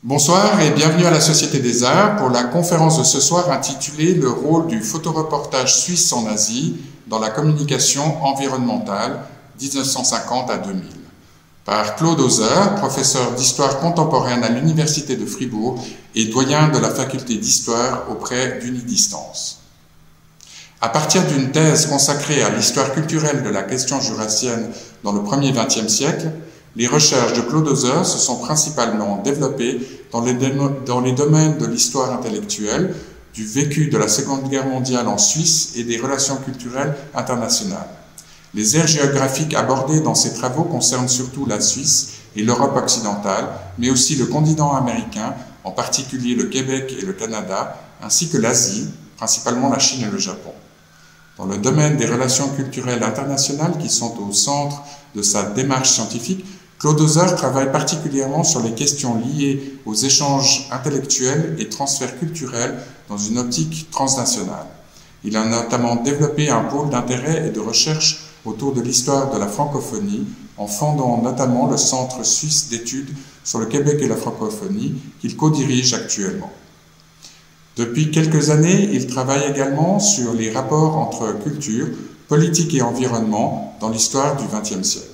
Bonsoir et bienvenue à la Société des Arts pour la conférence de ce soir intitulée « Le rôle du photoreportage suisse en Asie dans la communication environnementale 1950 à 2000 » par Claude Hauser, professeur d'histoire contemporaine à l'Université de Fribourg et doyen de la faculté d'histoire auprès d'Unidistance. À partir d'une thèse consacrée à l'histoire culturelle de la question jurassienne dans le premier XXe siècle, les recherches de Claude Hauser se sont principalement développées dans les domaines de l'histoire intellectuelle, du vécu de la Seconde Guerre mondiale en Suisse et des relations culturelles internationales. Les aires géographiques abordées dans ces travaux concernent surtout la Suisse et l'Europe occidentale, mais aussi le continent américain, en particulier le Québec et le Canada, ainsi que l'Asie, principalement la Chine et le Japon. Dans le domaine des relations culturelles internationales qui sont au centre de sa démarche scientifique, Claude Hauser travaille particulièrement sur les questions liées aux échanges intellectuels et transferts culturels dans une optique transnationale. Il a notamment développé un pôle d'intérêt et de recherche autour de l'histoire de la francophonie, en fondant notamment le Centre suisse d'études sur le Québec et la francophonie, qu'il co-dirige actuellement. Depuis quelques années, il travaille également sur les rapports entre culture, politique et environnement dans l'histoire du XXe siècle.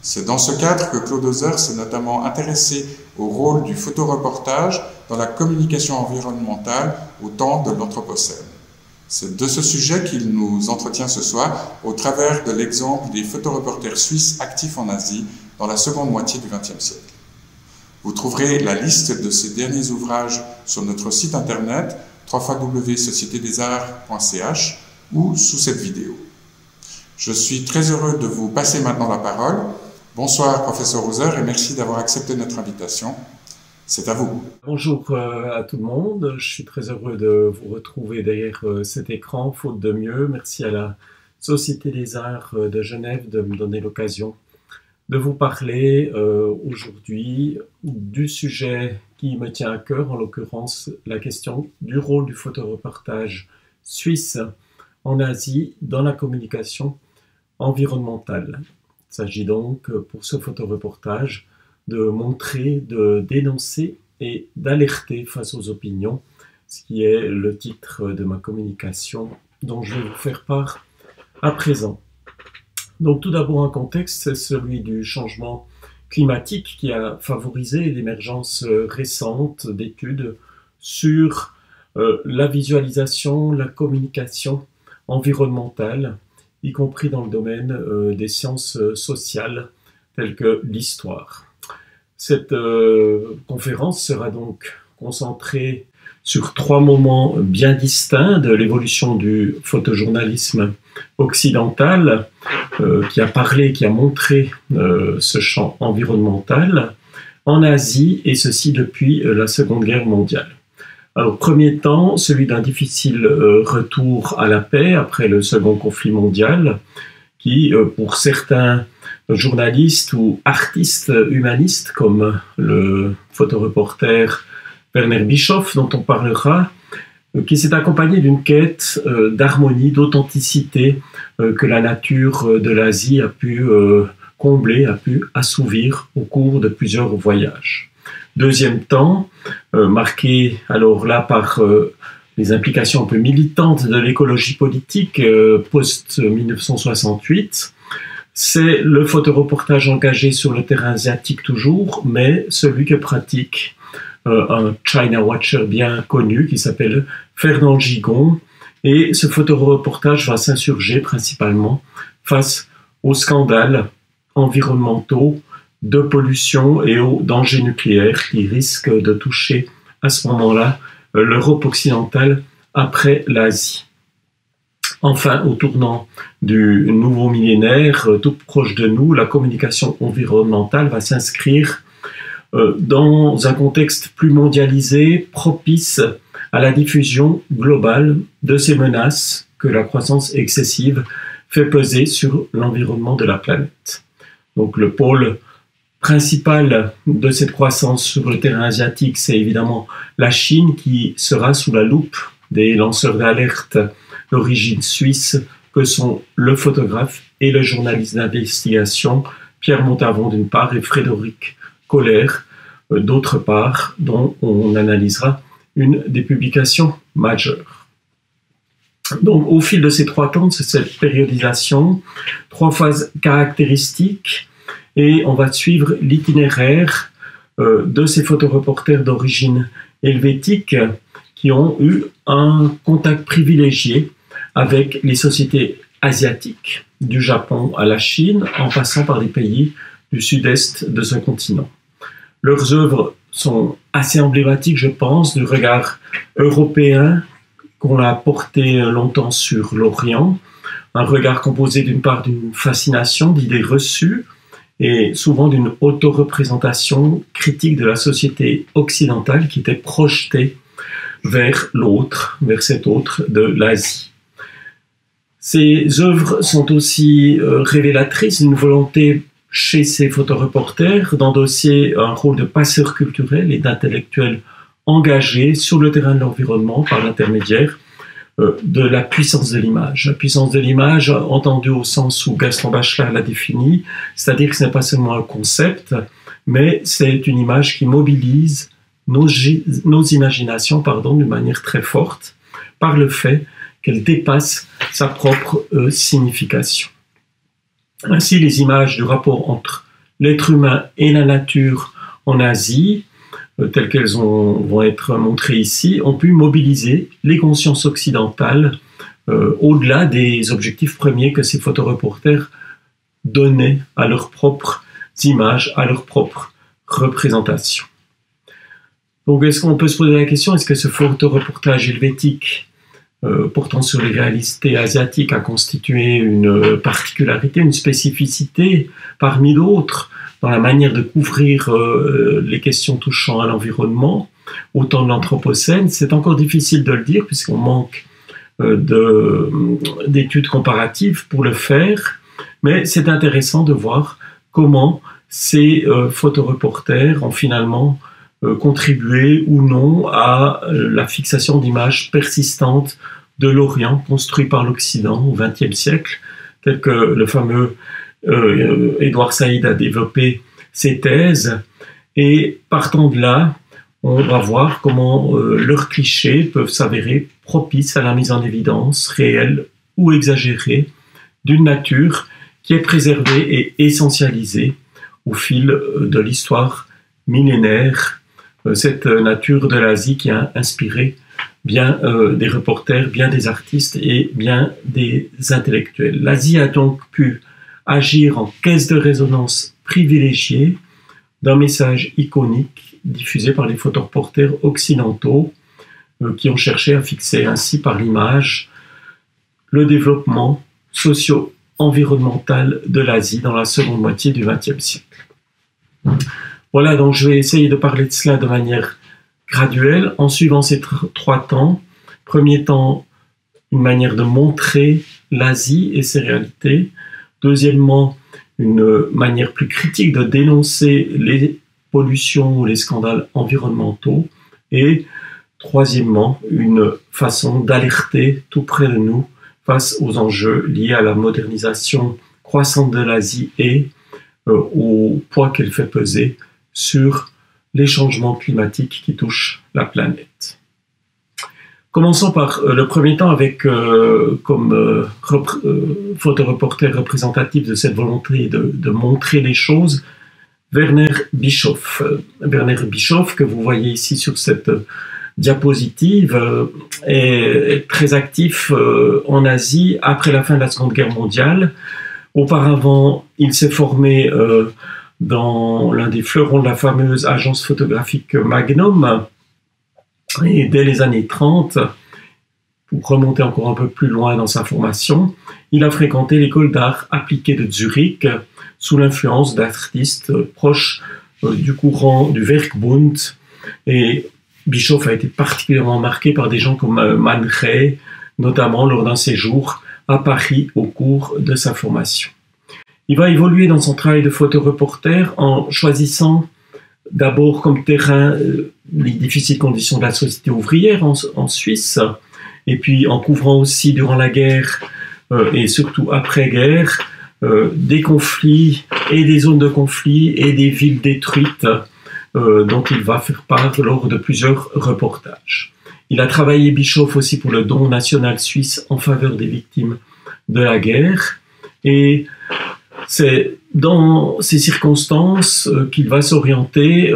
C'est dans ce cadre que Claude Hauser s'est notamment intéressé au rôle du photoreportage dans la communication environnementale au temps de l'Anthropocène. C'est de ce sujet qu'il nous entretient ce soir au travers de l'exemple des photoreporters suisses actifs en Asie dans la seconde moitié du XXe siècle. Vous trouverez la liste de ces derniers ouvrages sur notre site internet www.sociétédesarts.ch ou sous cette vidéo. Je suis très heureux de vous passer maintenant la parole. Bonsoir, professeur Hauser, et merci d'avoir accepté notre invitation. C'est à vous. Bonjour à tout le monde. Je suis très heureux de vous retrouver derrière cet écran, faute de mieux. Merci à la Société des Arts de Genève de me donner l'occasion de vous parler aujourd'hui du sujet qui me tient à cœur, en l'occurrence la question du rôle du photoreportage suisse en Asie dans la communication environnementale. Il s'agit donc pour ce photoreportage de montrer, de dénoncer et d'alerter face aux opinions, ce qui est le titre de ma communication dont je vais vous faire part à présent. Donc tout d'abord un contexte, c'est celui du changement climatique qui a favorisé l'émergence récente d'études sur la visualisation, la communication environnementale, y compris dans le domaine des sciences sociales telles que l'histoire. Cette conférence sera donc concentrée sur 3 moments bien distincts de l'évolution du photojournalisme occidental qui a parlé, qui a montré ce champ environnemental en Asie, et ceci depuis la Seconde Guerre mondiale. Alors, premier temps, celui d'un difficile retour à la paix après le second conflit mondial, qui, pour certains journalistes ou artistes humanistes, comme le photoreporter Werner Bischoff, dont on parlera, qui s'est accompagné d'une quête d'harmonie, d'authenticité que la nature de l'Asie a pu combler, a pu assouvir au cours de plusieurs voyages. Deuxième temps, marqué alors là par les implications un peu militantes de l'écologie politique post-1968, c'est le photoreportage engagé sur le terrain asiatique toujours, mais celui que pratique un China Watcher bien connu qui s'appelle Fernand Gigon. Et ce photoreportage va s'insurger principalement face aux scandales environnementaux de pollution et aux dangers nucléaires qui risquent de toucher à ce moment-là l'Europe occidentale après l'Asie. Enfin, au tournant du nouveau millénaire, tout proche de nous, la communication environnementale va s'inscrire dans un contexte plus mondialisé, propice à la diffusion globale de ces menaces que la croissance excessive fait peser sur l'environnement de la planète. Donc le pôle principal de cette croissance sur le terrain asiatique, c'est évidemment la Chine, qui sera sous la loupe des lanceurs d'alerte d'origine suisse que sont le photographe et le journaliste d'investigation Pierre Montavon d'une part et Frédéric Kohler d'autre part, dont on analysera une des publications majeures. Donc, au fil de ces 3 temps, c'est cette périodisation, 3 phases caractéristiques, et on va suivre l'itinéraire de ces photoreporters d'origine helvétique qui ont eu un contact privilégié avec les sociétés asiatiques, du Japon à la Chine, en passant par les pays du sud-est de ce continent. Leurs œuvres sont assez emblématiques, je pense, du regard européen qu'on a porté longtemps sur l'Orient, un regard composé d'une part d'une fascination d'idées reçues et souvent d'une autoreprésentation critique de la société occidentale qui était projetée vers l'autre, vers cet autre de l'Asie. Ces œuvres sont aussi révélatrices d'une volonté chez ces photoreporters d'endosser un rôle de passeurs culturels et d'intellectuels engagés sur le terrain de l'environnement par l'intermédiaire de la puissance de l'image. La puissance de l'image, entendue au sens où Gaston Bachelard l'a définie, c'est-à-dire que ce n'est pas seulement un concept, mais c'est une image qui mobilise nos imaginations d'une manière très forte par le fait qu'elle dépasse sa propre signification. Ainsi, les images du rapport entre l'être humain et la nature en Asie, telles qu'elles vont être montrées ici, ont pu mobiliser les consciences occidentales au-delà des objectifs premiers que ces photoreporters donnaient à leurs propres images, à leurs propres représentations. Donc, est-ce qu'on peut se poser la question, est-ce que ce photoreportage helvétique portant sur les réalités asiatiques a constitué une particularité, une spécificité parmi d'autres dans la manière de couvrir les questions touchant à l'environnement au temps de l'Anthropocène? C'est encore difficile de le dire puisqu'on manque d'études comparatives pour le faire, mais c'est intéressant de voir comment ces photoreporters ont finalement contribué ou non à la fixation d'images persistantes de l'Orient construit par l'Occident au XXe siècle, tel que le fameux Édouard Saïd a développé ses thèses. Et partant de là, on va voir comment leurs clichés peuvent s'avérer propices à la mise en évidence, réelle ou exagérée, d'une nature qui est préservée et essentialisée au fil de l'histoire millénaire, cette nature de l'Asie qui a inspiré bien des reporters, bien des artistes et bien des intellectuels. L'Asie a donc pu agir en caisse de résonance privilégiée d'un message iconique diffusé par les photoreporters occidentaux qui ont cherché à fixer ainsi par l'image le développement socio-environnemental de l'Asie dans la seconde moitié du XXe siècle. Voilà, donc je vais essayer de parler de cela de manière graduelle en suivant ces 3 temps. Premier temps, une manière de montrer l'Asie et ses réalités. Deuxièmement, une manière plus critique de dénoncer les pollutions ou les scandales environnementaux. Et troisièmement, une façon d'alerter tout près de nous face aux enjeux liés à la modernisation croissante de l'Asie et au poids qu'elle fait peser sur les changements climatiques qui touchent la planète. Commençons par le premier temps avec comme photoreporter représentatif de cette volonté de montrer les choses, Werner Bischof. Werner Bischof, que vous voyez ici sur cette diapositive, est très actif en Asie après la fin de la Seconde Guerre mondiale. Auparavant, il s'est formé dans l'un des fleurons de la fameuse agence photographique Magnum. Et dès les années 30, pour remonter encore un peu plus loin dans sa formation, il a fréquenté l'école d'art appliquée de Zurich sous l'influence d'artistes proches du courant du Werkbund. Et Bischof a été particulièrement marqué par des gens comme Man Ray, notamment lors d'un séjour à Paris au cours de sa formation. Il va évoluer dans son travail de photoreporter en choisissant d'abord comme terrain les difficiles conditions de la société ouvrière en Suisse, et puis en couvrant aussi durant la guerre et surtout après-guerre des conflits et des zones de conflit et des villes détruites dont il va faire part lors de plusieurs reportages. Il a travaillé Bischoff aussi pour le Don national suisse en faveur des victimes de la guerre, et c'est dans ces circonstances qu'il va s'orienter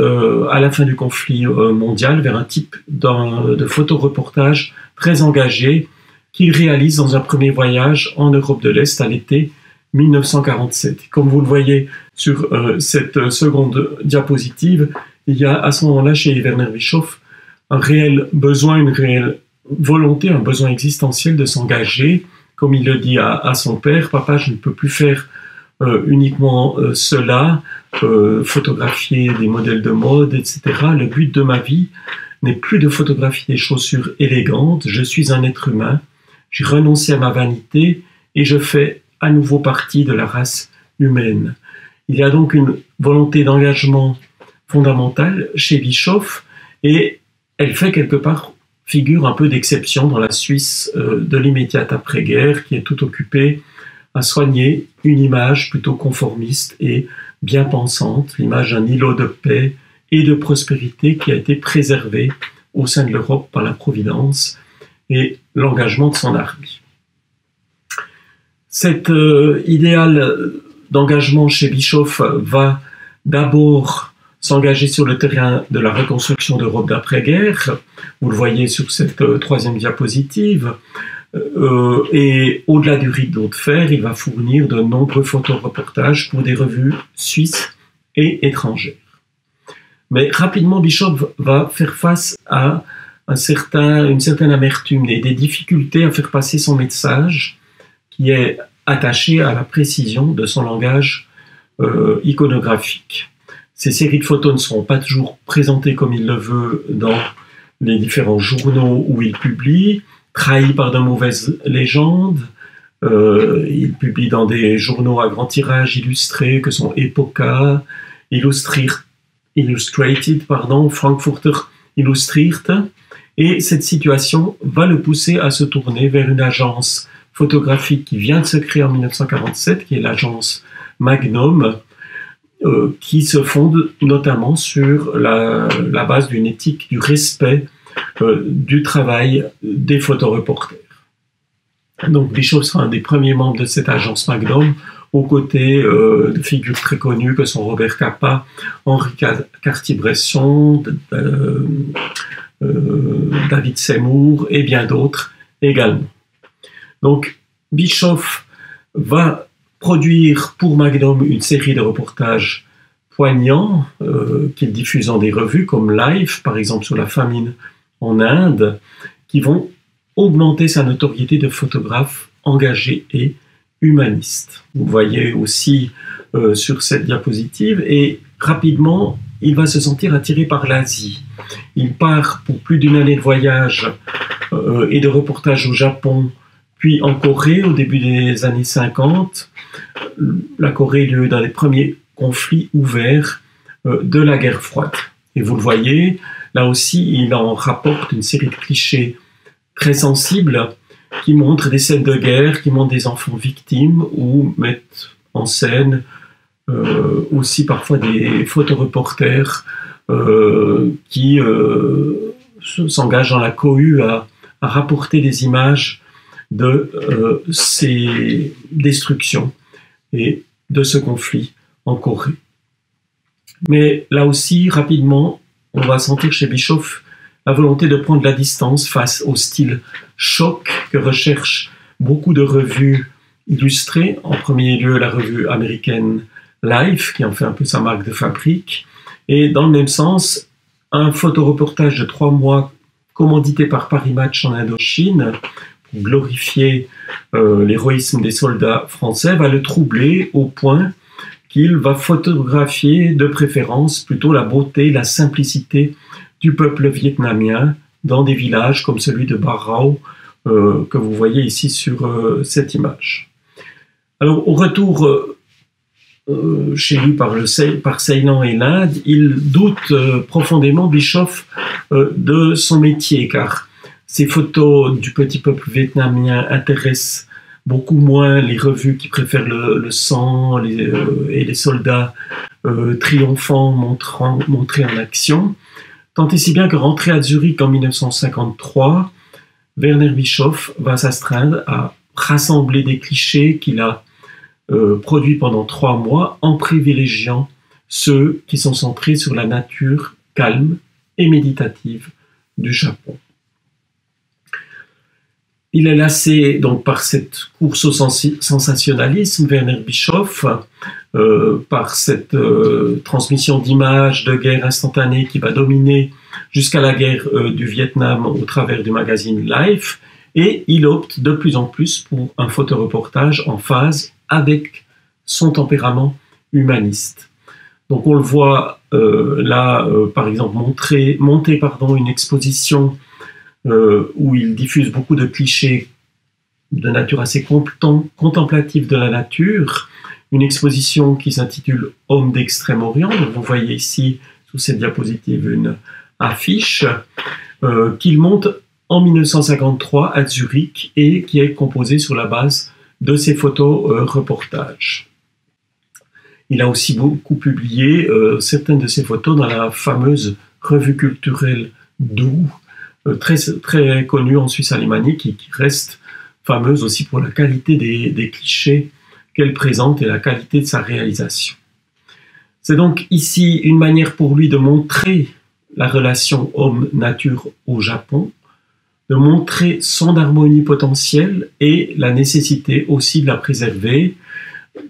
à la fin du conflit mondial vers un type de photoreportage très engagé qu'il réalise dans un premier voyage en Europe de l'Est à l'été 1947. Comme vous le voyez sur cette seconde diapositive, il y a à ce moment-là chez Werner Bischoff un réel besoin, une réelle volonté, un besoin existentiel de s'engager. Comme il le dit à son père, « Papa, je ne peux plus faire uniquement cela, photographier des modèles de mode, etc. Le but de ma vie n'est plus de photographier des chaussures élégantes. Je suis un être humain. J'ai renoncé à ma vanité et je fais à nouveau partie de la race humaine. » Il y a donc une volonté d'engagement fondamentale chez Bischoff, et elle fait quelque part figure un peu d'exception dans la Suisse de l'immédiate après-guerre, qui est tout occupée à soigner une image plutôt conformiste et bien pensante, l'image d'un îlot de paix et de prospérité qui a été préservé au sein de l'Europe par la Providence et l'engagement de son armée. Cet idéal d'engagement chez Bischoff va d'abord s'engager sur le terrain de la reconstruction d'Europe d'après-guerre. Vous le voyez sur cette troisième diapositive. Et au-delà du rideau de fer, il va fournir de nombreux photoreportages pour des revues suisses et étrangères. Mais rapidement, Bischoff va faire face à une certaine amertume et des difficultés à faire passer son message, qui est attaché à la précision de son langage iconographique. Ces séries de photos ne seront pas toujours présentées comme il le veut dans les différents journaux où il publie, trahi par de mauvaises légendes. Il publie dans des journaux à grand tirage illustrés que sont Epoca, Illustrated, Frankfurter Illustriert. Et cette situation va le pousser à se tourner vers une agence photographique qui vient de se créer en 1947, qui est l'agence Magnum, qui se fonde notamment sur la base d'une éthique du respect du travail des photoreporters. Donc Bischoff sera un des premiers membres de cette agence Magnum, aux côtés de figures très connues que sont Robert Capa, Henri Cartier-Bresson, David Seymour et bien d'autres également. Donc Bischoff va produire pour Magnum une série de reportages poignants qu'il diffuse dans des revues comme Life, par exemple sur la famine en Inde, qui vont augmenter sa notoriété de photographe engagé et humaniste. Vous voyez aussi sur cette diapositive, et rapidement, il va se sentir attiré par l'Asie. Il part pour plus d'une année de voyage et de reportage au Japon, puis en Corée au début des années 50. La Corée est lieu d'un des premiers conflits ouverts de la guerre froide. Et vous le voyez, là aussi, il en rapporte une série de clichés très sensibles qui montrent des scènes de guerre, qui montrent des enfants victimes ou mettent en scène aussi parfois des photoreporters qui s'engagent dans la cohue à rapporter des images de ces destructions et de ce conflit en Corée. Mais là aussi, rapidement, on va sentir chez Bischoff la volonté de prendre la distance face au style choc que recherchent beaucoup de revues illustrées. En premier lieu, la revue américaine Life, qui en fait un peu sa marque de fabrique. Et dans le même sens, un photoreportage de 3 mois commandité par Paris Match en Indochine, pour glorifier l'héroïsme des soldats français, va le troubler au point qu'il va photographier de préférence plutôt la beauté, la simplicité du peuple vietnamien dans des villages comme celui de Ba Rau que vous voyez ici sur cette image. Alors au retour chez lui par Ceylan et l'Inde, il doute profondément, Bischoff, de son métier, car ces photos du petit peuple vietnamien intéressent beaucoup moins les revues qui préfèrent le sang et les soldats triomphants montrés en action. Tant et si bien que rentré à Zurich en 1953, Werner Bischoff va s'astreindre à rassembler des clichés qu'il a produits pendant 3 mois en privilégiant ceux qui sont centrés sur la nature calme et méditative du Japon. Il est lassé donc par cette course au sensationnalisme, Werner Bischoff, par cette transmission d'images de guerre instantanée qui va dominer jusqu'à la guerre du Vietnam au travers du magazine Life, et il opte de plus en plus pour un photoreportage en phase avec son tempérament humaniste. Donc on le voit par exemple monter une exposition où il diffuse beaucoup de clichés de nature assez contemplative de la nature, une exposition qui s'intitule « Homme d'Extrême-Orient ». Vous voyez ici, sous cette diapositive, une affiche qu'il monte en 1953 à Zurich et qui est composée sur la base de ses photos-reportages. Il a aussi beaucoup publié certaines de ses photos dans la fameuse revue culturelle Doux, très connue en Suisse alémanique et qui reste fameuse aussi pour la qualité des clichés qu'elle présente et la qualité de sa réalisation. C'est donc ici une manière pour lui de montrer la relation homme-nature au Japon, de montrer son harmonie potentielle et la nécessité aussi de la préserver,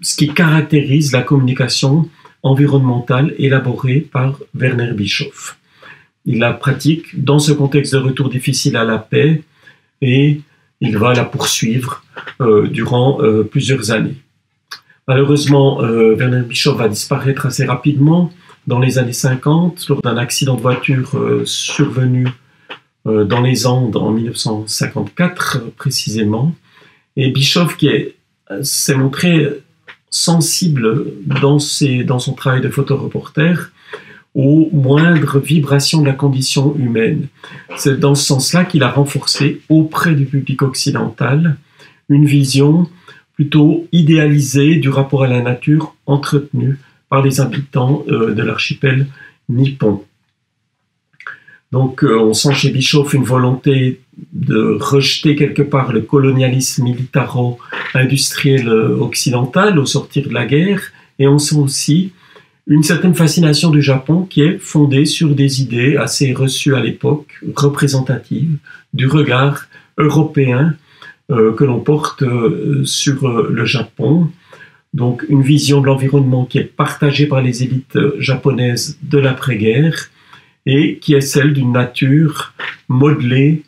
ce qui caractérise la communication environnementale élaborée par Werner Bischoff. Il la pratique dans ce contexte de retour difficile à la paix et il va la poursuivre durant plusieurs années. Malheureusement, Werner Bischoff va disparaître assez rapidement dans les années 50 lors d'un accident de voiture survenu dans les Andes en 1954 précisément. Et Bischoff s'est montré sensible dans son travail de photoreporter aux moindres vibrations de la condition humaine. C'est dans ce sens-là qu'il a renforcé auprès du public occidental une vision plutôt idéalisée du rapport à la nature entretenu par les habitants de l'archipel nippon. Donc on sent chez Bischoff une volonté de rejeter quelque part le colonialisme militaro-industriel occidental au sortir de la guerre, et on sent aussi une certaine fascination du Japon qui est fondée sur des idées assez reçues à l'époque, représentatives du regard européen que l'on porte sur le Japon. Donc une vision de l'environnement qui est partagée par les élites japonaises de l'après-guerre et qui est celle d'une nature modelée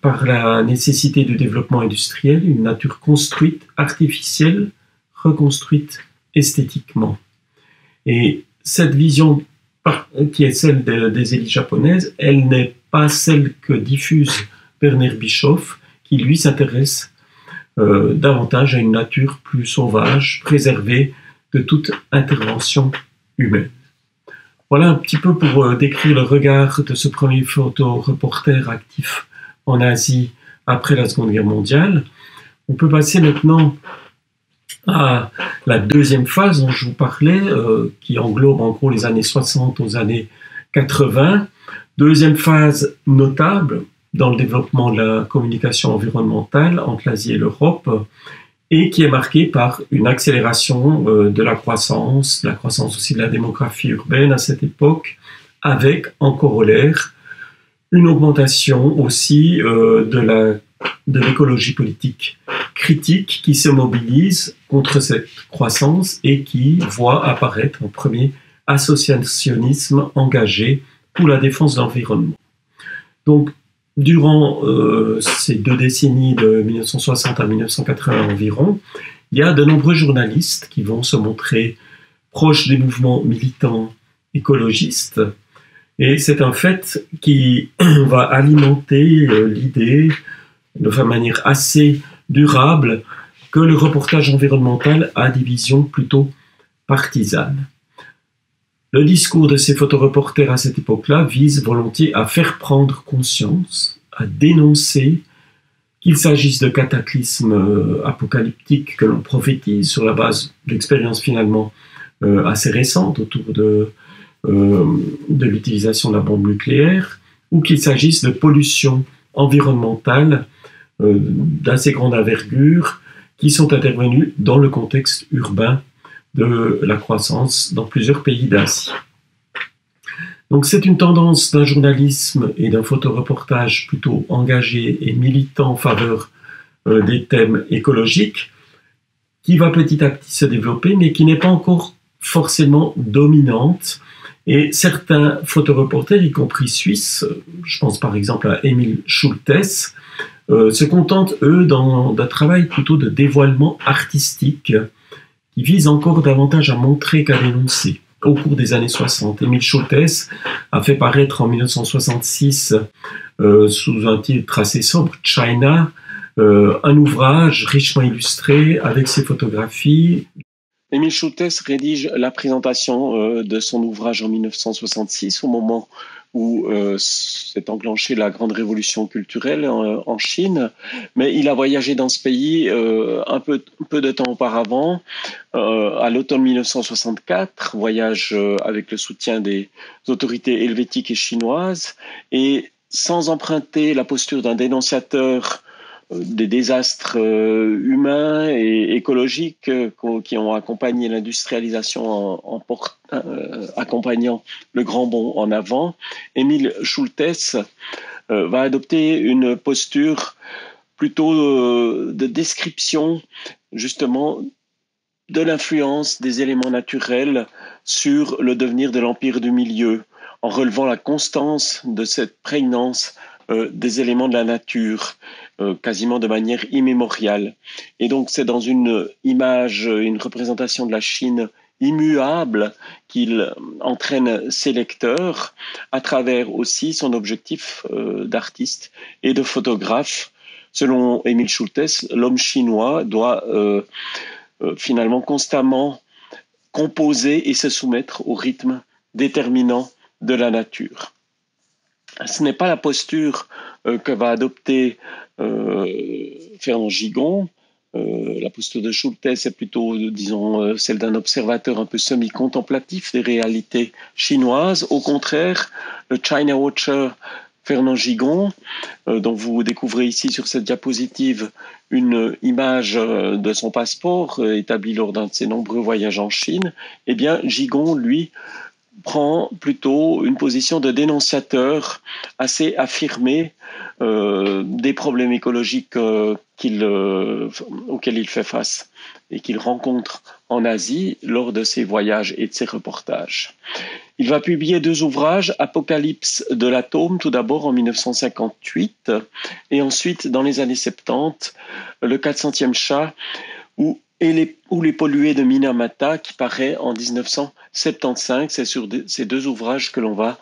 par la nécessité du développement industriel, une nature construite, artificielle, reconstruite esthétiquement. Et cette vision qui est celle des élites japonaises, elle n'est pas celle que diffuse Werner Bischoff, qui lui s'intéresse davantage à une nature plus sauvage, préservée de toute intervention humaine. Voilà un petit peu pour décrire le regard de ce premier photoreporter actif en Asie après la Seconde Guerre mondiale. On peut passer maintenant à la deuxième phase dont je vous parlais, qui englobe en gros les années 60 aux années 80. Deuxième phase notable dans le développement de la communication environnementale entre l'Asie et l'Europe, et qui est marquée par une accélération de la croissance aussi de la démographie urbaine à cette époque, avec en corollaire une augmentation aussi de l'écologie politique critique qui se mobilise contre cette croissance et qui voit apparaître en premier associationnisme engagé pour la défense de l'environnement. Donc, durant ces 2 décennies de 1960 à 1980 environ, il y a de nombreux journalistes qui vont se montrer proches des mouvements militants écologistes. Et c'est un fait qui va alimenter l'idée, de manière assez durable, que le reportage environnemental a des visions plutôt partisanes. Le discours de ces photoreporters à cette époque-là vise volontiers à faire prendre conscience, à dénoncer qu'il s'agisse de cataclysmes apocalyptiques que l'on prophétise sur la base d'expériences finalement assez récentes autour de l'utilisation de la bombe nucléaire, ou qu'il s'agisse de pollution environnementale d'assez grande envergure qui sont intervenues dans le contexte urbain de la croissance dans plusieurs pays d'Asie. Donc c'est une tendance d'un journalisme et d'un photoreportage plutôt engagé et militant en faveur des thèmes écologiques qui va petit à petit se développer, mais qui n'est pas encore forcément dominante. Et certains photoreporters, y compris suisses, je pense par exemple à Emil Schultes, se contentent, eux, d'un travail plutôt de dévoilement artistique qui vise encore davantage à montrer qu'à dénoncer. Au cours des années 60, Emil Schultes a fait paraître en 1966, sous un titre assez sobre, China, un ouvrage richement illustré avec ses photographies. Emil Schultes rédige la présentation de son ouvrage en 1966, au moment où s'est enclenchée la grande révolution culturelle en Chine. Mais il a voyagé dans ce pays un peu de temps auparavant, à l'automne 1964, voyage avec le soutien des autorités helvétiques et chinoises, et sans emprunter la posture d'un dénonciateur des désastres humains et écologiques qui ont accompagné l'industrialisation accompagnant le grand bond en avant, Emil Schultes va adopter une posture plutôt de description justement de l'influence des éléments naturels sur le devenir de l'empire du milieu, en relevant la constance de cette prégnance des éléments de la nature, quasiment de manière immémoriale. Et donc c'est dans une image, une représentation de la Chine immuable qu'il entraîne ses lecteurs à travers aussi son objectif d'artiste et de photographe. Selon Emil Schultes, l'homme chinois doit finalement constamment composer et se soumettre au rythme déterminant de la nature. Ce n'est pas la posture que va adopter Fernand Gigon. La posture de Schultes est plutôt, disons, celle d'un observateur un peu semi-contemplatif des réalités chinoises. Au contraire, le China Watcher Fernand Gigon, dont vous découvrez ici sur cette diapositive une image de son passeport établi lors d'un de ses nombreux voyages en Chine, eh bien, Gigon, lui, prend plutôt une position de dénonciateur assez affirmée des problèmes écologiques auxquels il fait face et qu'il rencontre en Asie lors de ses voyages et de ses reportages. Il va publier 2 ouvrages, Apocalypse de l'atome, tout d'abord en 1958, et ensuite, dans les années 70, le 400e chat, ou les pollués de Minamata, qui paraît en 1975. C'est sur ces 2 ouvrages que l'on va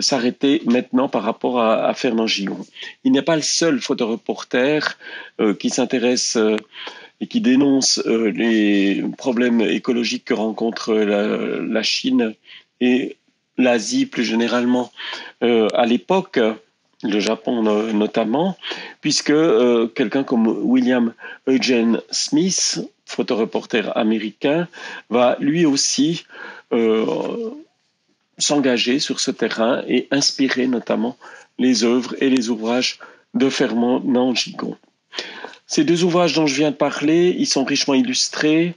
s'arrêter maintenant par rapport à Fernand Gigon. Il n'est pas le seul photoreporter qui s'intéresse et qui dénonce les problèmes écologiques que rencontre la Chine et l'Asie plus généralement à l'époque, le Japon notamment, puisque quelqu'un comme William Eugene Smith, photoreporter américain, va lui aussi s'engager sur ce terrain et inspirer notamment les œuvres et les ouvrages de Fernand Gigon. Ces 2 ouvrages dont je viens de parler, ils sont richement illustrés,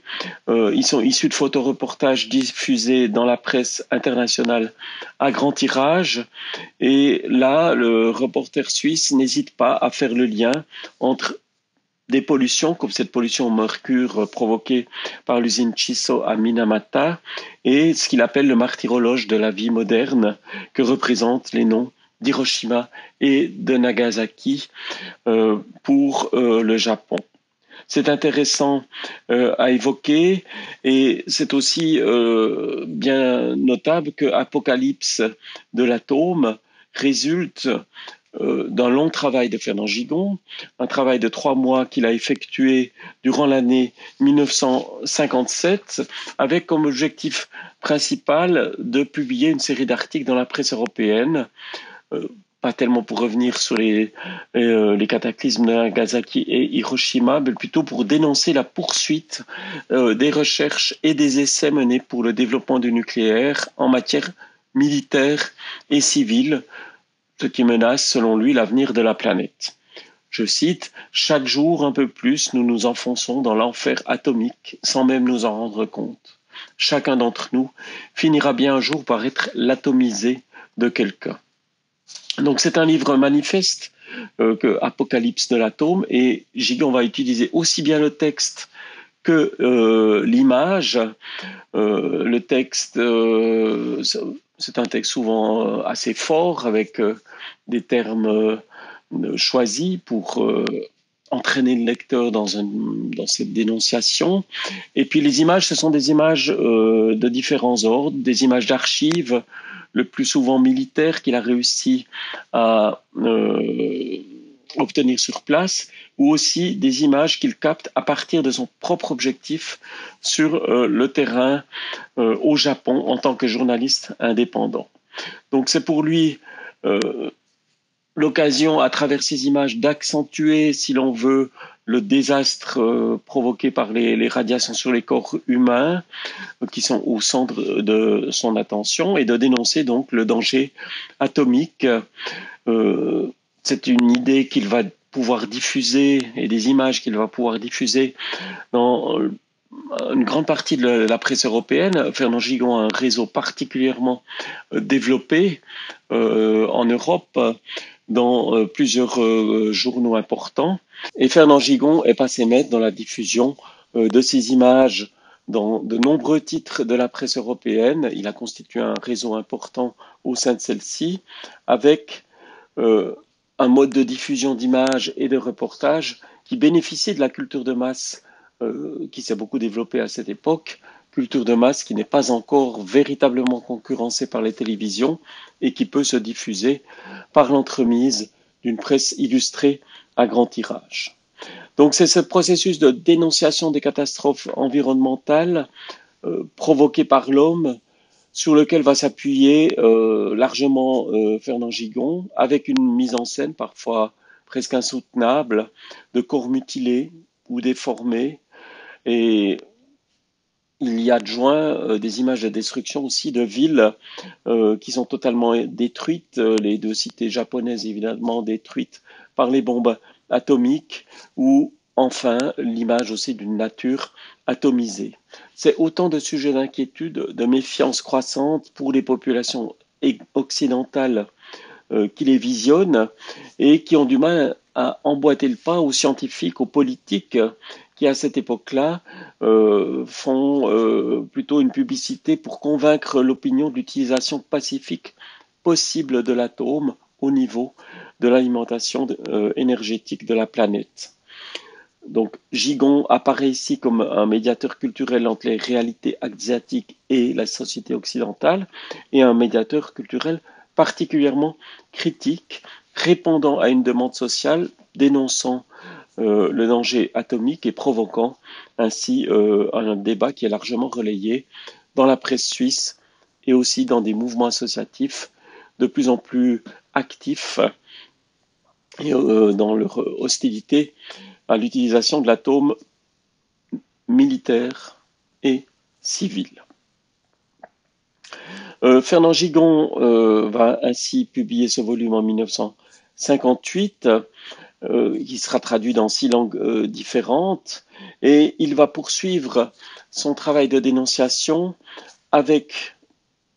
ils sont issus de photoreportages diffusés dans la presse internationale à grand tirage, et là, le reporter suisse n'hésite pas à faire le lien entre des pollutions, comme cette pollution au mercure provoquée par l'usine Chiso à Minamata, et ce qu'il appelle le martyrologe de la vie moderne, que représentent les noms d'Hiroshima et de Nagasaki pour le Japon. C'est intéressant à évoquer, et c'est aussi bien notable que Apocalypse de l'atome résulte d'un long travail de Fernand Gigon, un travail de 3 mois qu'il a effectué durant l'année 1957, avec comme objectif principal de publier une série d'articles dans la presse européenne pas tellement pour revenir sur les cataclysmes de Nagasaki et Hiroshima, mais plutôt pour dénoncer la poursuite des recherches et des essais menés pour le développement du nucléaire en matière militaire et civile, ce qui menace, selon lui, l'avenir de la planète. Je cite, « Chaque jour un peu plus, nous nous enfonçons dans l'enfer atomique sans même nous en rendre compte. Chacun d'entre nous finira bien un jour par être l'atomisé de quelqu'un. » Donc c'est un livre manifeste que Apocalypse de l'atome, et Gigon va utiliser aussi bien le texte que l'image. Le texte, c'est un texte souvent assez fort avec des termes choisis pour entraîner le lecteur dans cette dénonciation. Et puis les images, ce sont des images de différents ordres, des images d'archives, le plus souvent militaires, qu'il a réussi à obtenir sur place, ou aussi des images qu'il capte à partir de son propre objectif sur le terrain au Japon en tant que journaliste indépendant. Donc c'est pour lui l'occasion, à travers ces images, d'accentuer, si l'on veut, le désastre provoqué par les radiations sur les corps humains, qui sont au centre de son attention, et de dénoncer donc le danger atomique. C'est une idée qu'il va pouvoir diffuser, et des images qu'il va pouvoir diffuser dans une grande partie de la presse européenne. Fernand Gigon a un réseau particulièrement développé en Europe, dans plusieurs journaux importants. Et Fernand Gigon est passé maître dans la diffusion de ces images dans de nombreux titres de la presse européenne. Il a constitué un réseau important au sein de celle-ci, avec un mode de diffusion d'images et de reportages qui bénéficie de la culture de masse qui s'est beaucoup développée à cette époque, culture de masse qui n'est pas encore véritablement concurrencée par les télévisions et qui peut se diffuser par l'entremise d'une presse illustrée à grand tirage. Donc c'est ce processus de dénonciation des catastrophes environnementales provoquées par l'homme sur lequel va s'appuyer largement Fernand Gigon, avec une mise en scène parfois presque insoutenable de corps mutilés ou déformés. Et il y adjoint des images de destruction aussi de villes qui sont totalement détruites, les deux cités japonaises évidemment détruites par les bombes atomiques, ou enfin l'image aussi d'une nature atomisée. C'est autant de sujets d'inquiétude, de méfiance croissante pour les populations occidentales qui les visionnent et qui ont du mal à emboîter le pas aux scientifiques, aux politiques qui à cette époque-là font plutôt une publicité pour convaincre l'opinion de l'utilisation pacifique possible de l'atome au niveau de l'alimentation énergétique de la planète. Donc Gigon apparaît ici comme un médiateur culturel entre les réalités asiatiques et la société occidentale, et un médiateur culturel particulièrement critique, répondant à une demande sociale, dénonçant le danger atomique et provoquant ainsi un débat qui est largement relayé dans la presse suisse et aussi dans des mouvements associatifs de plus en plus actifs et dans leur hostilité à l'utilisation de l'atome militaire et civil. Fernand Gigon va ainsi publier ce volume en 1958, qui sera traduit dans 6 langues différentes, et il va poursuivre son travail de dénonciation avec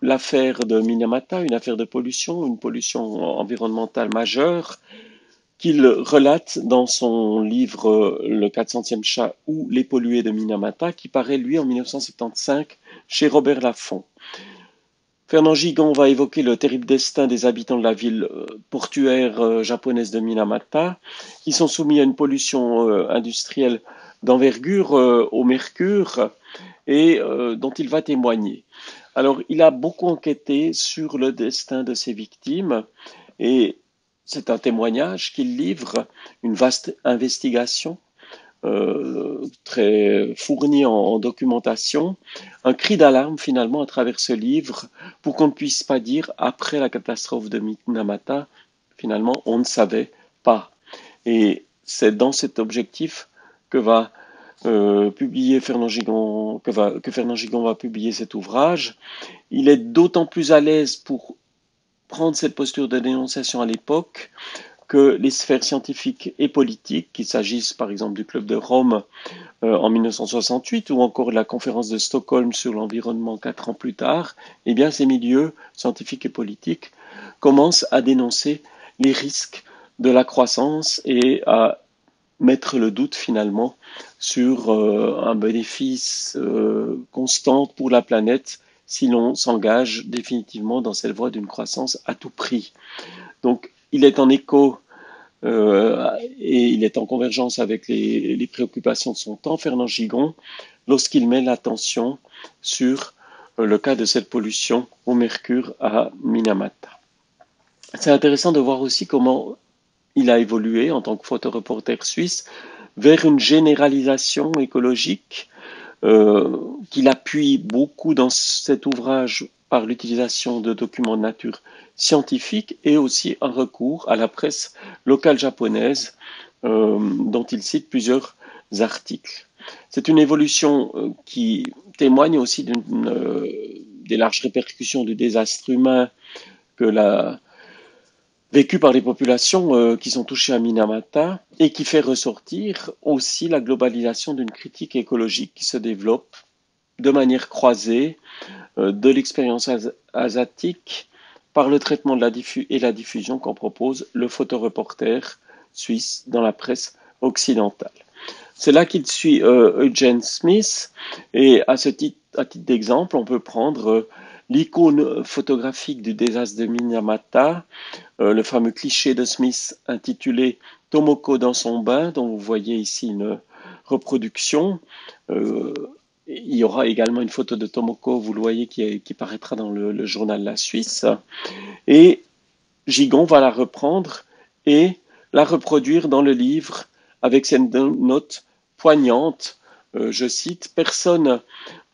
l'affaire de Minamata, une affaire de pollution, une pollution environnementale majeure, qu'il relate dans son livre Le 400e chat ou Les pollués de Minamata, qui paraît lui en 1975 chez Robert Laffont. Fernand Gigon va évoquer le terrible destin des habitants de la ville portuaire japonaise de Minamata, qui sont soumis à une pollution industrielle d'envergure au mercure et dont il va témoigner. Alors, il a beaucoup enquêté sur le destin de ces victimes, et c'est un témoignage qu'il livre, une vaste investigation très fournie en documentation, un cri d'alarme finalement à travers ce livre pour qu'on ne puisse pas dire après la catastrophe de Minamata, finalement, on ne savait pas. Et c'est dans cet objectif que va publier Fernand Gigon, que Fernand Gigon va publier cet ouvrage. Il est d'autant plus à l'aise pour prendre cette posture de dénonciation à l'époque que les sphères scientifiques et politiques, qu'il s'agisse par exemple du Club de Rome en 1968 ou encore de la conférence de Stockholm sur l'environnement 4 ans plus tard, eh bien ces milieux scientifiques et politiques commencent à dénoncer les risques de la croissance et à mettre le doute finalement sur un bénéfice constant pour la planète si l'on s'engage définitivement dans cette voie d'une croissance à tout prix. Donc il est en écho et il est en convergence avec les préoccupations de son temps, Fernand Gigon, lorsqu'il met l'attention sur le cas de cette pollution au mercure à Minamata. C'est intéressant de voir aussi comment il a évolué en tant que photoreporter suisse vers une généralisation écologique qu'il appuie beaucoup dans cet ouvrage par l'utilisation de documents de nature scientifique et aussi un recours à la presse locale japonaise dont il cite plusieurs articles. C'est une évolution qui témoigne aussi des larges répercussions du désastre humain vécu par les populations qui sont touchées à Minamata et qui fait ressortir aussi la globalisation d'une critique écologique qui se développe de manière croisée de l'expérience asiatique par le traitement et la diffusion qu'en propose le photoreporter suisse dans la presse occidentale. C'est là qu'il suit Eugene Smith et à titre d'exemple, on peut prendre l'icône photographique du désastre de Minamata, le fameux cliché de Smith intitulé Tomoko dans son bain, dont vous voyez ici une reproduction. Il y aura également une photo de Tomoko, vous le voyez, qui paraîtra dans le journal La Suisse. Et Gigon va la reprendre et la reproduire dans le livre avec cette note poignante. Je cite, « Personne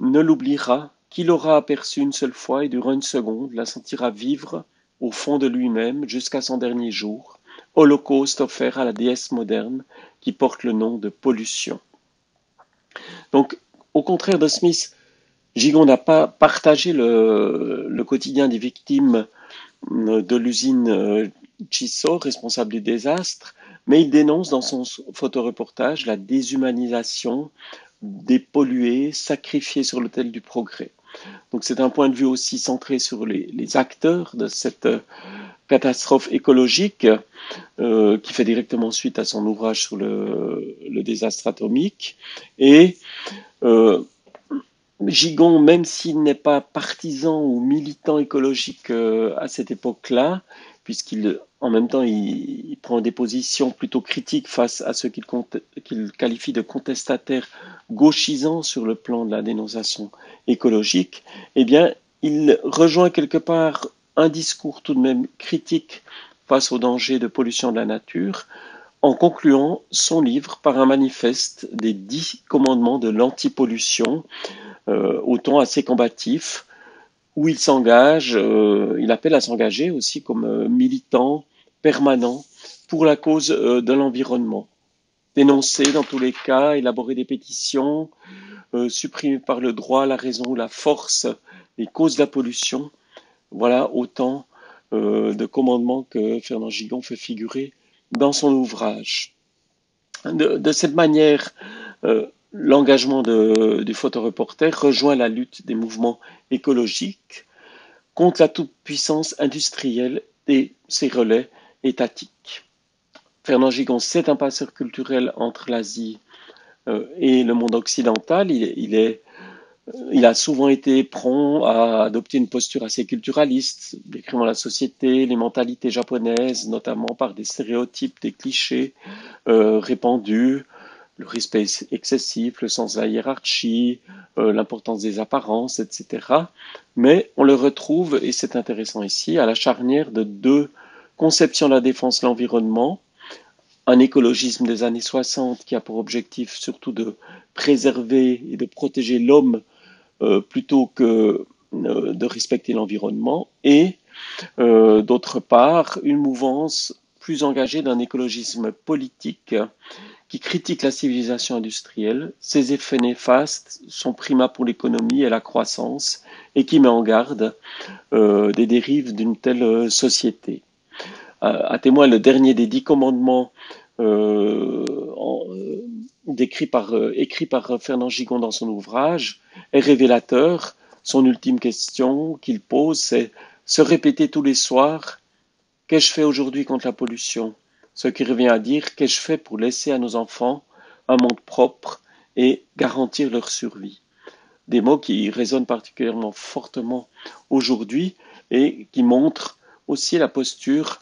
ne l'oubliera, qui l'aura aperçue une seule fois et durant une seconde la sentira vivre au fond de lui-même jusqu'à son dernier jour, holocauste offert à la déesse moderne qui porte le nom de pollution. » Donc, au contraire de Smith, Gigon n'a pas partagé le quotidien des victimes de l'usine Chiso, responsable du désastre, mais il dénonce dans son photoreportage la déshumanisation des pollués sacrifiés sur l'autel du progrès. Donc c'est un point de vue aussi centré sur les acteurs de cette catastrophe écologique qui fait directement suite à son ouvrage sur le désastre atomique. Et Gigon, même s'il n'est pas partisan ou militant écologique à cette époque-là, en même temps, il prend des positions plutôt critiques face à ceux qu'il qualifie de contestataires gauchisants sur le plan de la dénonciation écologique, eh bien, il rejoint quelque part un discours tout de même critique face aux dangers de pollution de la nature, en concluant son livre par un manifeste des 10 commandements de l'antipollution, au ton assez combatif, où il s'engage, il appelle à s'engager aussi comme militant permanent pour la cause de l'environnement. Dénoncer dans tous les cas, élaborer des pétitions, supprimer par le droit, la raison ou la force les causes de la pollution. Voilà autant de commandements que Fernand Gigon fait figurer dans son ouvrage. De cette manière, l'engagement du photoreporter rejoint la lutte des mouvements écologiques contre la toute-puissance industrielle et ses relais étatiques. Fernand Gigon, c'est un passeur culturel entre l'Asie et le monde occidental. Il a souvent été prompt à adopter une posture assez culturaliste, décrivant la société, les mentalités japonaises, notamment par des stéréotypes, des clichés répandus, le respect excessif, le sens de la hiérarchie, l'importance des apparences, etc. Mais on le retrouve, et c'est intéressant ici, à la charnière de deux conceptions de la défense de l'environnement, un écologisme des années 60 qui a pour objectif surtout de préserver et de protéger l'homme plutôt que de respecter l'environnement, et d'autre part, une mouvance plus engagée d'un écologisme politique qui critique la civilisation industrielle, ses effets néfastes, son primat pour l'économie et la croissance, et qui met en garde des dérives d'une telle société. À témoin, le dernier des 10 commandements écrit par Fernand Gigon dans son ouvrage est révélateur. Son ultime question qu'il pose, c'est se répéter tous les soirs: qu'ai-je fait aujourd'hui contre la pollution? Ce qui revient à dire: qu'ai-je fait pour laisser à nos enfants un monde propre et garantir leur survie? Des mots qui résonnent particulièrement fortement aujourd'hui et qui montrent aussi la posture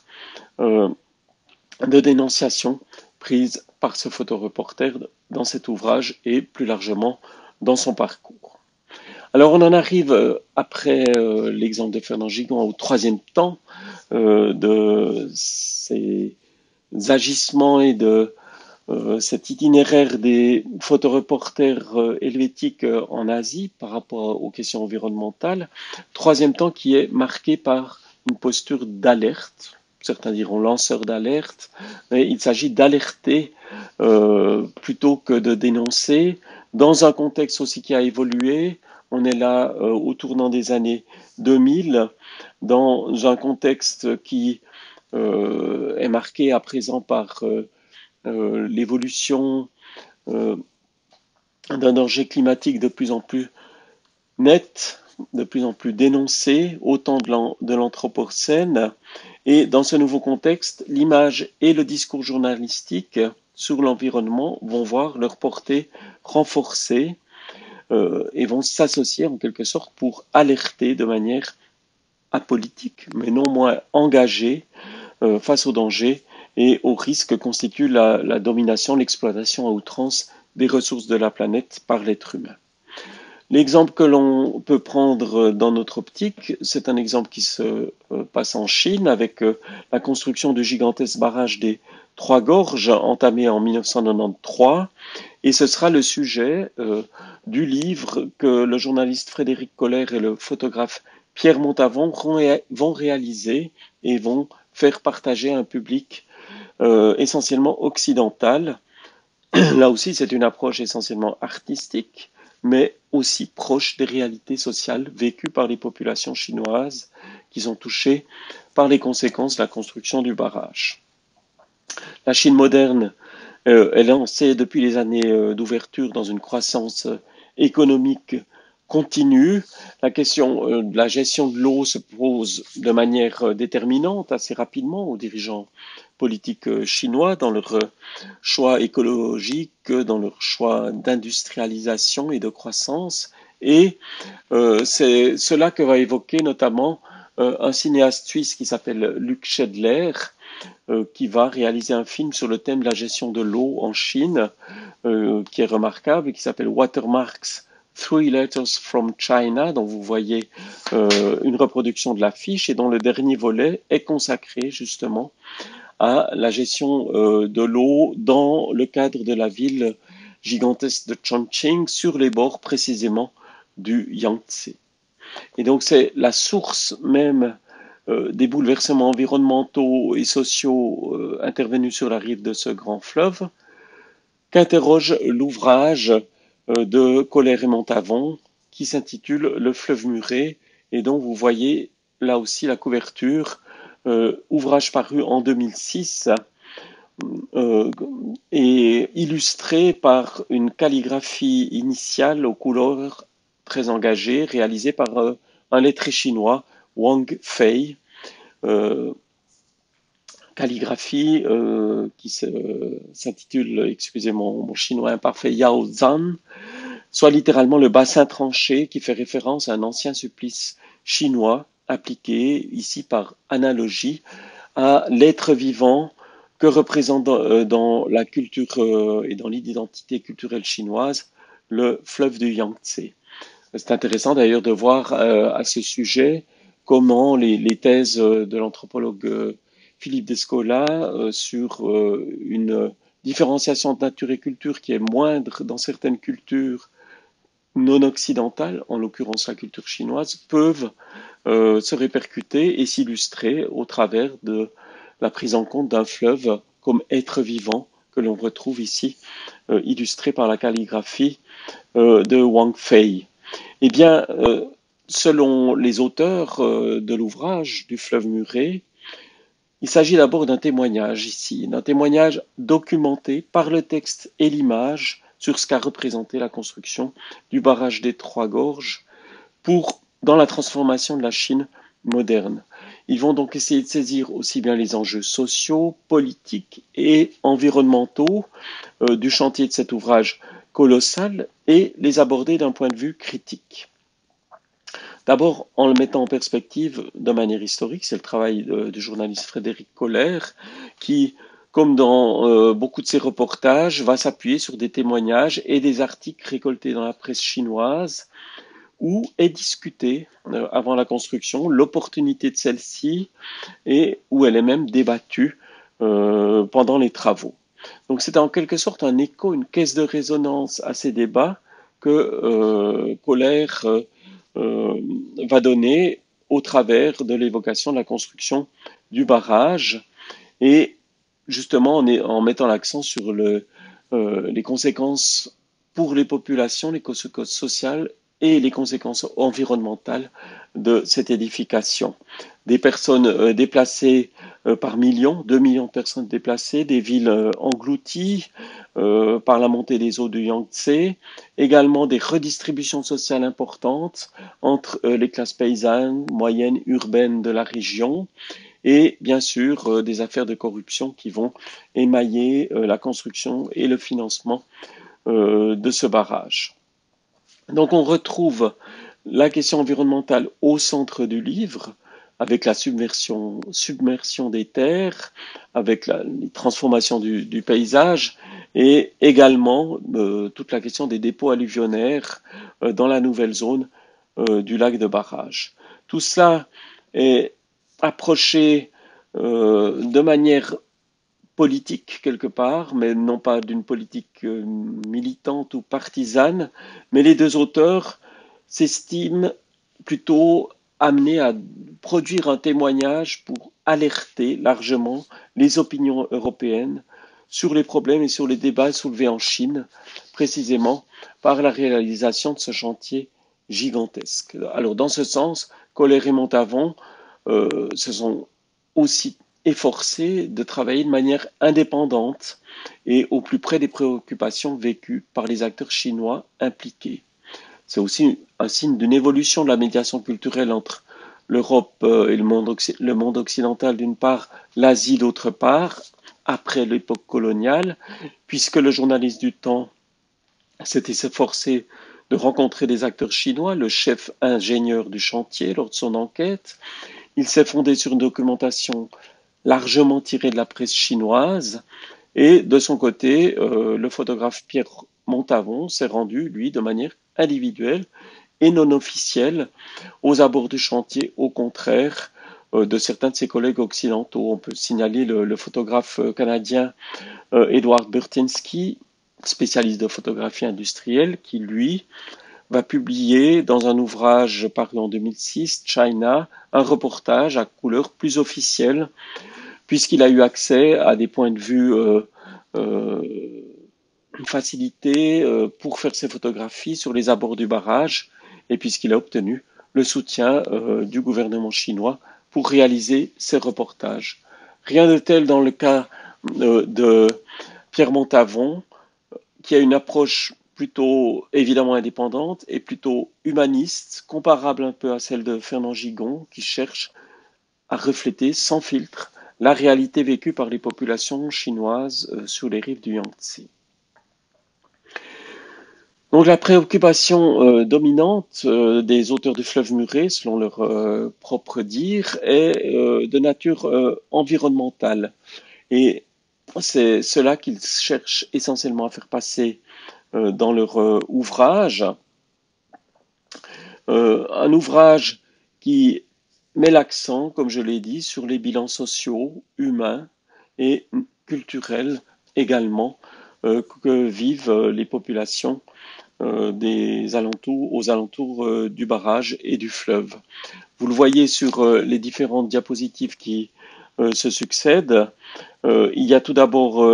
de dénonciation prise par ce photoreporter dans cet ouvrage et plus largement dans son parcours. Alors on en arrive, après l'exemple de Fernand Gigon, au troisième temps de ces agissements et de cet itinéraire des photoreporters helvétiques en Asie par rapport aux questions environnementales. Troisième temps qui est marqué par une posture d'alerte. Certains diront lanceur d'alerte, mais il s'agit d'alerter plutôt que de dénoncer, dans un contexte aussi qui a évolué. On est là au tournant des années 2000, dans un contexte qui est marqué à présent par l'évolution d'un danger climatique de plus en plus net, de plus en plus dénoncé, au temps de l'Anthropocène. Et dans ce nouveau contexte, l'image et le discours journalistique sur l'environnement vont voir leur portée renforcée et vont s'associer en quelque sorte pour alerter de manière apolitique, mais non moins engagée face aux dangers et aux risques que constitue la domination, l'exploitation à outrance des ressources de la planète par l'être humain. L'exemple que l'on peut prendre dans notre optique, c'est un exemple qui se passe en Chine avec la construction du gigantesque barrage des Trois Gorges entamé en 1993. Et ce sera le sujet du livre que le journaliste Frédéric Koller et le photographe Pierre Montavon vont réaliser et vont faire partager à un public essentiellement occidental. Là aussi, c'est une approche essentiellement artistique, mais aussi proche des réalités sociales vécues par les populations chinoises qui sont touchées par les conséquences de la construction du barrage. La Chine moderne est lancée depuis les années d'ouverture dans une croissance économique continue. La question de la gestion de l'eau se pose de manière déterminante assez rapidement aux dirigeants politiques chinois dans leur choix écologique, dans leur choix d'industrialisation et de croissance. Et c'est cela que va évoquer notamment un cinéaste suisse qui s'appelle Luc Schedler, qui va réaliser un film sur le thème de la gestion de l'eau en Chine, qui est remarquable et qui s'appelle Watermarks, Three Letters from China, dont vous voyez une reproduction de l'affiche et dont le dernier volet est consacré justement à la gestion de l'eau dans le cadre de la ville gigantesque de Chongqing, sur les bords précisément du Yangtze. Et donc c'est la source même des bouleversements environnementaux et sociaux intervenus sur la rive de ce grand fleuve qu'interroge l'ouvrage de Koller et Montavon qui s'intitule Le fleuve muré et dont vous voyez là aussi la couverture, ouvrage paru en 2006 et illustré par une calligraphie initiale aux couleurs très engagées réalisée par un lettré chinois, Wang Fei, calligraphie qui s'intitule, excusez mon chinois imparfait, Yao Zhan, soit littéralement le bassin tranché, qui fait référence à un ancien supplice chinois appliqué ici par analogie à l'être vivant que représente dans la culture et dans l'identité culturelle chinoise le fleuve du Yangtze. C'est intéressant d'ailleurs de voir à ce sujet comment les thèses de l'anthropologue Philippe Descola sur une différenciation de nature et culture qui est moindre dans certaines cultures, non occidentales, en l'occurrence la culture chinoise, peuvent se répercuter et s'illustrer au travers de la prise en compte d'un fleuve comme être vivant que l'on retrouve ici, illustré par la calligraphie de Wang Fei. Eh bien, selon les auteurs de l'ouvrage du fleuve Murray, il s'agit d'abord d'un témoignage ici, d'un témoignage documenté par le texte et l'image sur ce qu'a représenté la construction du barrage des Trois Gorges dans la transformation de la Chine moderne. Ils vont donc essayer de saisir aussi bien les enjeux sociaux, politiques et environnementaux du chantier de cet ouvrage colossal et les aborder d'un point de vue critique. D'abord, en le mettant en perspective de manière historique, c'est le travail du journaliste Frédéric Kohler qui, comme dans beaucoup de ses reportages, va s'appuyer sur des témoignages et des articles récoltés dans la presse chinoise où est discutée avant la construction l'opportunité de celle-ci et où elle est même débattue pendant les travaux. Donc c'est en quelque sorte un écho, une caisse de résonance à ces débats que Kohler va donner au travers de l'évocation de la construction du barrage et justement en mettant l'accent sur les conséquences pour les populations, les conséquences sociales et les conséquences environnementales de cette édification. Des personnes déplacées par millions, 2 millions de personnes déplacées, des villes englouties par la montée des eaux du Yangtze, également des redistributions sociales importantes entre les classes paysannes, moyennes, urbaines de la région, et bien sûr des affaires de corruption qui vont émailler la construction et le financement de ce barrage. Donc on retrouve la question environnementale au centre du livre, avec la submersion des terres, avec la transformation du paysage, et également toute la question des dépôts alluvionnaires dans la nouvelle zone du lac de barrage. Tout cela est approché de manière politique quelque part, mais non pas d'une politique militante ou partisane, mais les deux auteurs s'estiment plutôt amenés à produire un témoignage pour alerter largement les opinions européennes sur les problèmes et sur les débats soulevés en Chine, précisément par la réalisation de ce chantier gigantesque. Alors dans ce sens, Kohler et Montavon se sont aussi efforcés de travailler de manière indépendante et au plus près des préoccupations vécues par les acteurs chinois impliqués. C'est aussi un signe d'une évolution de la médiation culturelle entre l'Europe et le monde occidental d'une part, l'Asie d'autre part, après l'époque coloniale, puisque le journaliste du temps s'était efforcé de rencontrer des acteurs chinois, le chef ingénieur du chantier lors de son enquête. Il s'est fondé sur une documentation largement tirée de la presse chinoise et de son côté, le photographe Pierre Montavon s'est rendu, lui, de manière individuelle et non officielle aux abords du chantier, au contraire de certains de ses collègues occidentaux. On peut signaler le photographe canadien Edward Burtynsky, spécialiste de photographie industrielle, qui, lui, va publier dans un ouvrage paru en 2006, China, un reportage à couleur plus officielle, puisqu'il a eu accès à des points de vue facilités pour faire ses photographies sur les abords du barrage, et puisqu'il a obtenu le soutien du gouvernement chinois pour réaliser ces reportages. Rien de tel dans le cas de Pierre Montavon, qui a une approche plutôt évidemment indépendante et plutôt humaniste, comparable un peu à celle de Fernand Gigon, qui cherche à refléter sans filtre la réalité vécue par les populations chinoises sur les rives du Yangtze. Donc la préoccupation dominante des auteurs du fleuve Murray, selon leur propre dire, est de nature environnementale. Et c'est cela qu'ils cherchent essentiellement à faire passer dans leur ouvrage. Un ouvrage qui met l'accent, comme je l'ai dit, sur les bilans sociaux, humains et culturels également que vivent les populations aux alentours du barrage et du fleuve. Vous le voyez sur les différentes diapositives qui se succèdent. Il y a tout d'abord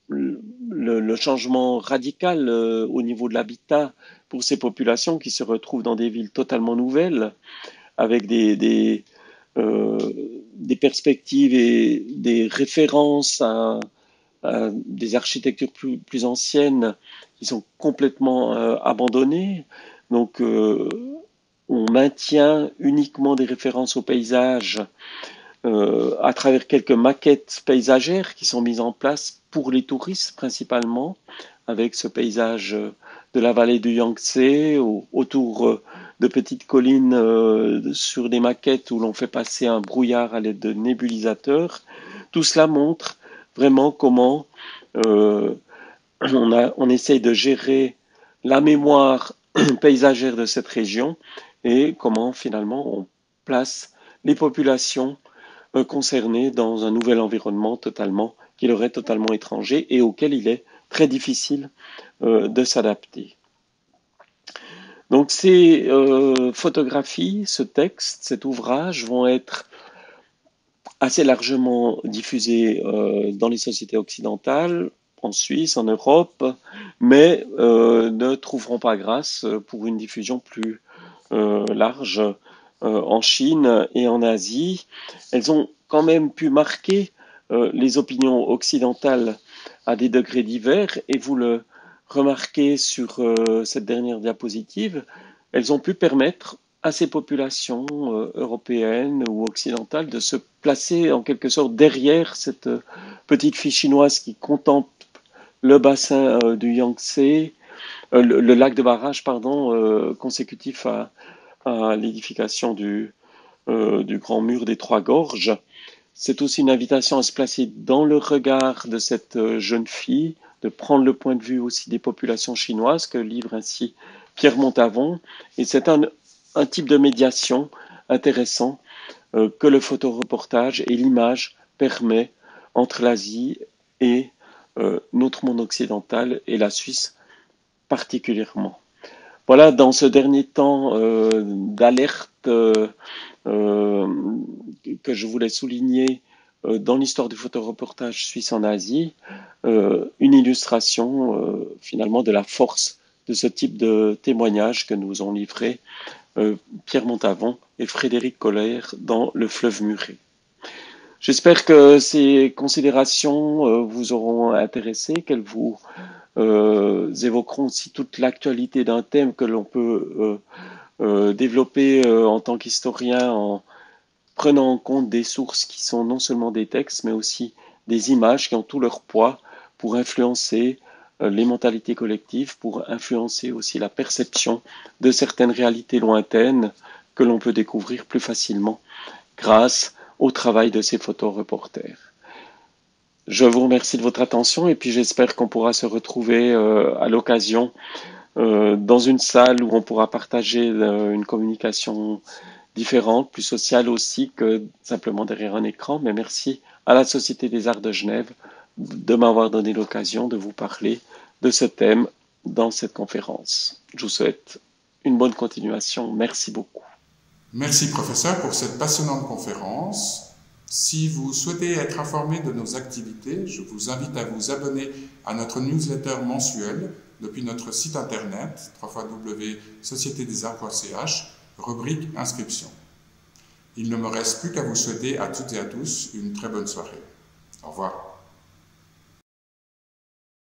le changement radical au niveau de l'habitat pour ces populations qui se retrouvent dans des villes totalement nouvelles, avec des perspectives et des références à des architectures plus anciennes qui sont complètement abandonnées. Donc, on maintient uniquement des références au paysage à travers quelques maquettes paysagères qui sont mises en place pour les touristes principalement, avec ce paysage de la vallée du Yangtze, autour de petites collines sur des maquettes où l'on fait passer un brouillard à l'aide de nébulisateurs. Tout cela montre vraiment comment on essaye de gérer la mémoire paysagère de cette région et comment finalement on place les populations concernées dans un nouvel environnement qui leur est totalement étranger et auquel il est très difficile de s'adapter. Donc ces photographies, ce texte, cet ouvrage vont être assez largement diffusés dans les sociétés occidentales, en Suisse, en Europe, mais ne trouveront pas grâce pour une diffusion plus large en Chine et en Asie. Elles ont quand même pu marquer les opinions occidentales à des degrés divers, et vous le remarquez sur cette dernière diapositive, elles ont pu permettre à ces populations européennes ou occidentales de se placer en quelque sorte derrière cette petite fille chinoise qui contemple le bassin du Yangtze, le lac de barrage, pardon, consécutif à l'édification du grand mur des Trois Gorges. C'est aussi une invitation à se placer dans le regard de cette jeune fille, de prendre le point de vue aussi des populations chinoises que livre ainsi Pierre Montavon. Et c'est un type de médiation intéressant que le photoreportage et l'image permet entre l'Asie et notre monde occidental et la Suisse particulièrement. Voilà, dans ce dernier temps d'alerte que je voulais souligner dans l'histoire du photoreportage suisse en Asie, une illustration finalement de la force de ce type de témoignage que nous ont livré Pierre Montavon et Frédéric Koller dans Le Fleuve Muré. J'espère que ces considérations vous auront intéressé, qu'elles vous évoqueront aussi toute l'actualité d'un thème que l'on peut développer en tant qu'historien en prenant en compte des sources qui sont non seulement des textes, mais aussi des images qui ont tout leur poids pour influencer les mentalités collectives, pour influencer aussi la perception de certaines réalités lointaines que l'on peut découvrir plus facilement grâce au travail de ces photoreporters. Je vous remercie de votre attention et puis j'espère qu'on pourra se retrouver à l'occasion dans une salle où on pourra partager une communication différente, plus sociale aussi que simplement derrière un écran. Mais merci à la Société des Arts de Genève de m'avoir donné l'occasion de vous parler de ce thème dans cette conférence. Je vous souhaite une bonne continuation. Merci beaucoup. Merci professeur pour cette passionnante conférence. Si vous souhaitez être informé de nos activités, je vous invite à vous abonner à notre newsletter mensuelle depuis notre site internet www.sociétédesarts.ch, rubrique inscription. Il ne me reste plus qu'à vous souhaiter à toutes et à tous une très bonne soirée. Au revoir.